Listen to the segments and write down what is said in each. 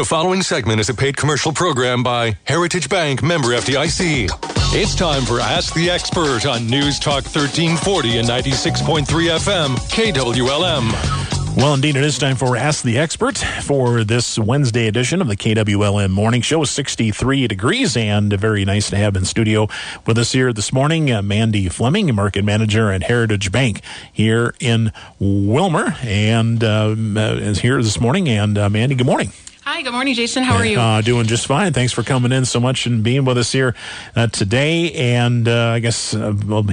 The following segment is a paid commercial program by Heritage Bank, member FDIC. It's time for Ask the Expert on News Talk 1340 and 96.3 FM, KWLM. Well, indeed, it is time for Ask the Expert for this Wednesday edition of the KWLM Morning Show. 63 degrees, and very nice to have in studio with us here this morning, Mandy Fleming, Market Manager at Heritage Bank here in Willmar, and is here this morning. And Mandy, good morning. Hi, good morning, Jason. How are you? Doing just fine. Thanks for coming in so much and being with us here today. And I guess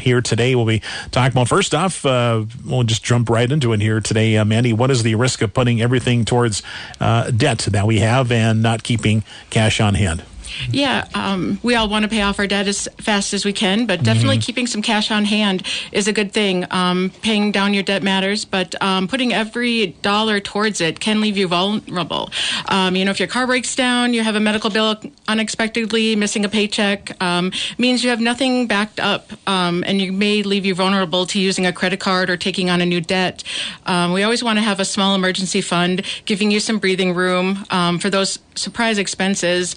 here today we'll be talking about, first off, we'll just jump right into it here today. Mandy, what is the risk of putting everything towards debt that we have and not keeping cash on hand? Yeah, we all want to pay off our debt as fast as we can, but definitely keeping some cash on hand is a good thing. Paying down your debt matters, but putting every dollar towards it can leave you vulnerable. If your car breaks down, you have a medical bill unexpectedly, missing a paycheck, means you have nothing backed up, and you may leave you vulnerable to using a credit card or taking on a new debt. We always want to have a small emergency fund, giving you some breathing room for those surprise expenses,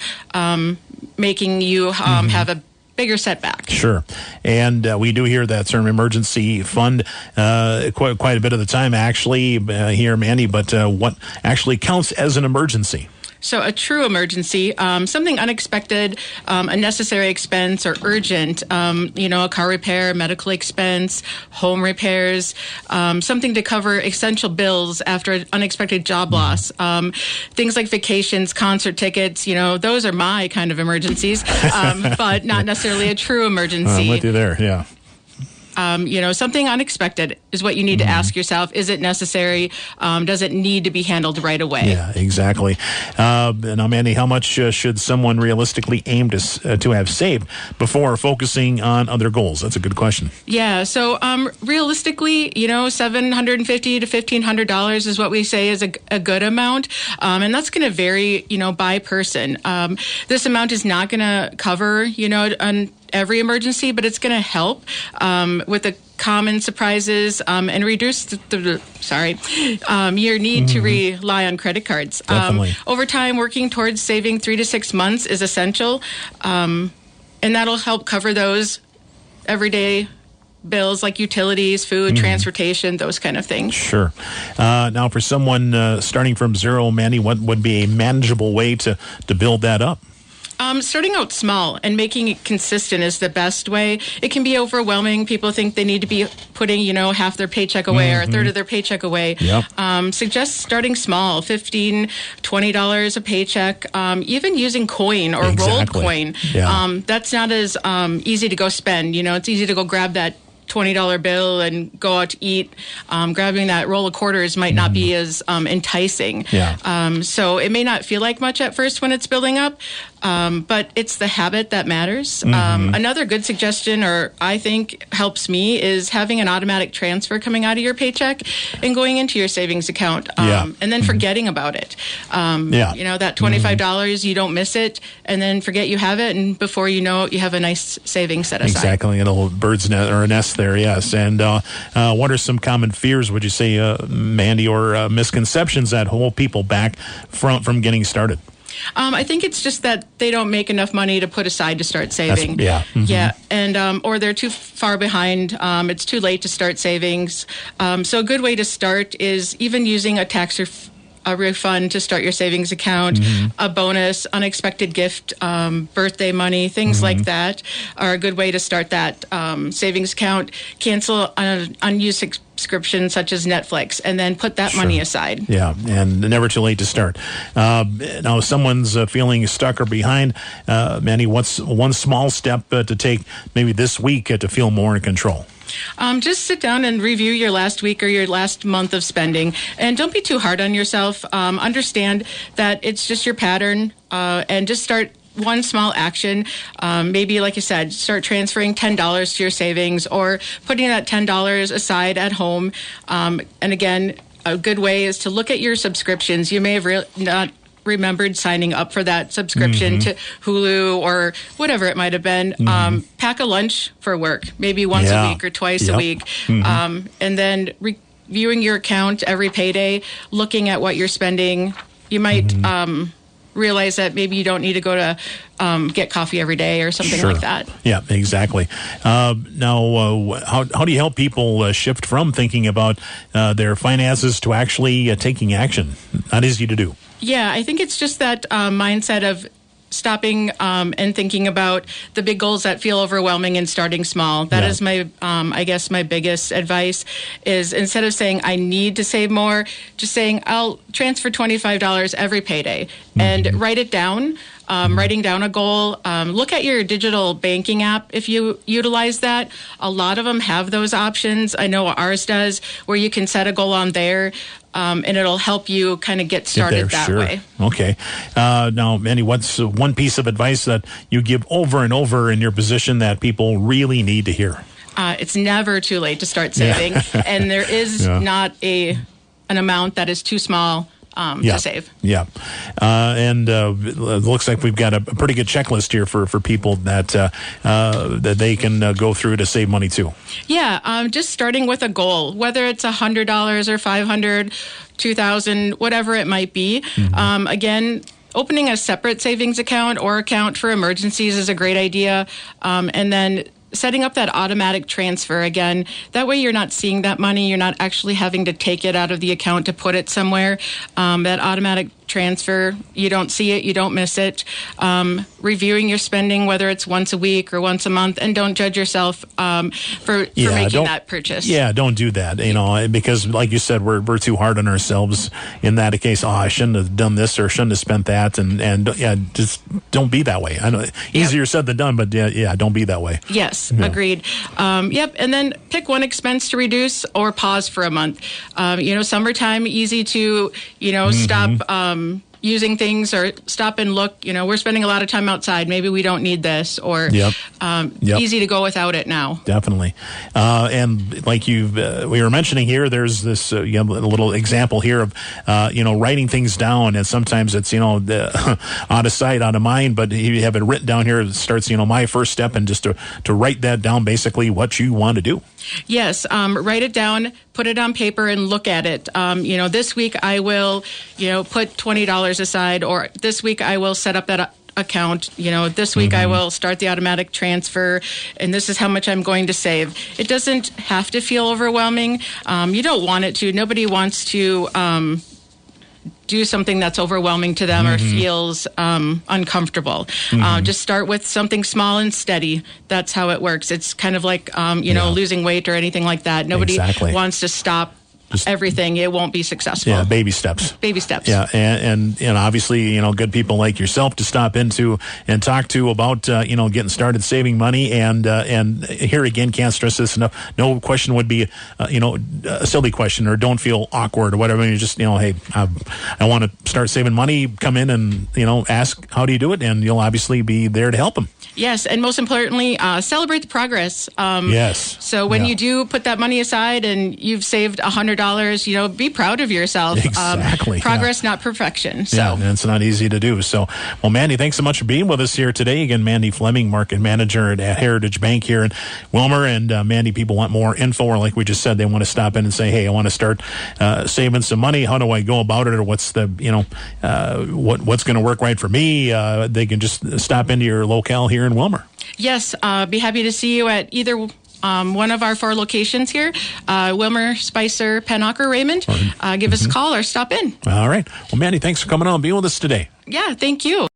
making you have a bigger setback. Sure. And we do hear that term emergency fund quite a bit of the time, actually, here, Mandy, but what actually counts as an emergency? So a true emergency, something unexpected, a necessary expense or urgent, a car repair, medical expense, home repairs, something to cover essential bills after an unexpected job loss. Things like vacations, concert tickets, those are my kind of emergencies, but not necessarily a true emergency. I'm with you there, yeah. Something unexpected is what you need to ask yourself. Is it necessary? Does it need to be handled right away? Yeah, exactly. Now, Mandy, how much should someone realistically aim to have saved before focusing on other goals? That's a good question. Yeah, so realistically, $750 to $1,500 is what we say is a good amount, and that's going to vary, by person. This amount is not going to cover, every emergency, but it's going to help with the common surprises and reduce your need to rely on credit cards. Over time, working towards saving 3 to 6 months is essential, and that'll help cover those everyday bills like utilities, food, transportation, those kind of things. Sure. Now, for someone starting from zero, Mandy, what would be a manageable way to build that up? Starting out small and making it consistent is the best way. It can be overwhelming. People think they need to be putting, half their paycheck away or a third of their paycheck away. Yep. Suggest starting small, $15, $20 a paycheck, even using coin or rolled coin. Yeah. That's not as easy to go spend. It's easy to go grab that $20 bill and go out to eat. Grabbing that roll of quarters might not be as enticing. Yeah. So it may not feel like much at first when it's building up, but it's the habit that matters. Another good suggestion, or I think helps me, is having an automatic transfer coming out of your paycheck and going into your savings account, and then forgetting about it. That $25, you don't miss it, and then forget you have it, and before you know it, you have a nice savings set aside. Exactly, a little bird's nest or a nest there, yes. And what are some common fears, would you say, Mandy, or misconceptions that hold people back from getting started? I think it's just that they don't make enough money to put aside to start saving. Yeah, and or they're too far behind. It's too late to start savings. So a good way to start is even using a tax refund to start your savings account, a bonus, unexpected gift, birthday money, things like that are a good way to start that savings account. Cancel an unused subscription such as Netflix, and then put that money aside. Yeah, and never too late to start. Now, if someone's feeling stuck or behind, Mandy, what's one small step to take maybe this week to feel more in control? Just sit down and review your last week or your last month of spending, and don't be too hard on yourself. Understand that it's just your pattern, and just start one small action. Maybe, like you said, start transferring $10 to your savings, or putting that $10 aside at home. And again, a good way is to look at your subscriptions. You may have not remembered signing up for that subscription to Hulu or whatever it might have been. Pack a lunch for work, maybe once a week or twice a week. And then reviewing your account every payday, looking at what you're spending. You might realize that maybe you don't need to go to get coffee every day or something like that. Yeah, exactly. Now, how do you help people shift from thinking about their finances to actually taking action? Not easy to do. Yeah, I think it's just that mindset of stopping and thinking about the big goals that feel overwhelming and starting small. That is my, I guess, my biggest advice is instead of saying I need to save more, just saying I'll transfer $25 every payday and write it down. Writing down a goal. Look at your digital banking app if you utilize that. A lot of them have those options. I know ours does, where you can set a goal on there, and it'll help you kind of get started that way. Okay. Now, Mandy, what's one piece of advice that you give over and over in your position that people really need to hear? It's never too late to start saving, and there is not an amount that is too small to save. Yeah. And it looks like we've got a pretty good checklist here for people that they can go through to save money too. Yeah. Just starting with a goal, whether it's $100 or $500, $2,000, whatever it might be. Again, opening a separate savings account or account for emergencies is a great idea. And then setting up that automatic transfer again. That way you're not seeing that money. You're not actually having to take it out of the account to put it somewhere. That automatic transfer, you don't see it, you don't miss it. Reviewing your spending, whether it's once a week or once a month, and don't judge yourself for making that purchase. Yeah, don't do that, because like you said, we're too hard on ourselves in that case. I shouldn't have done this or shouldn't have spent that, and just don't be that way. I know easier said than done, but don't be that way. Yes, agreed. And then pick one expense to reduce or pause for a month. Summertime, easy to stop using things or stop and look. We're spending a lot of time outside. Maybe we don't need this, or easy to go without it now. Definitely. And like we were mentioning here, there's this a little example here of writing things down, and sometimes it's out of sight, out of mind. But you have it written down here. It starts my first step, and just to write that down, basically what you want to do. Yes, write it down, put it on paper, and look at it. This week I will, put $20 aside, or this week I will set up that account. This week I will start the automatic transfer, and this is how much I'm going to save. It doesn't have to feel overwhelming. You don't want it to. Nobody wants to do something that's overwhelming to them or feels uncomfortable. Just start with something small and steady. That's how it works. It's kind of like, losing weight or anything like that. Nobody wants to stop everything. It won't be successful. Yeah, baby steps. Baby steps. Yeah, and obviously, good people like yourself to stop into and talk to about, getting started saving money. And here again, can't stress this enough. No question would be, a silly question, or don't feel awkward or whatever. You just, hey, I want to start saving money. Come in and, ask, how do you do it? And you'll obviously be there to help them. Yes, and most importantly, celebrate the progress. Yes. So when you do put that money aside and you've saved $100, be proud of yourself. Exactly. Progress, not perfection. So. Yeah, and it's not easy to do. So, well, Mandy, thanks so much for being with us here today. Again, Mandy Fleming, Market Manager at Heritage Bank here in Wilmer. And Mandy, people want more info, or like we just said, they want to stop in and say, hey, I want to start saving some money. How do I go about it? Or what's the, what's going to work right for me? They can just stop into your locale here in Wilmer. Yes, be happy to see you at either one of our 4 locations here, Wilmer, Spicer, Pennock, or Raymond. Give us a call or stop in. All right. Well, Mandy, thanks for coming on and being with us today. Yeah, thank you.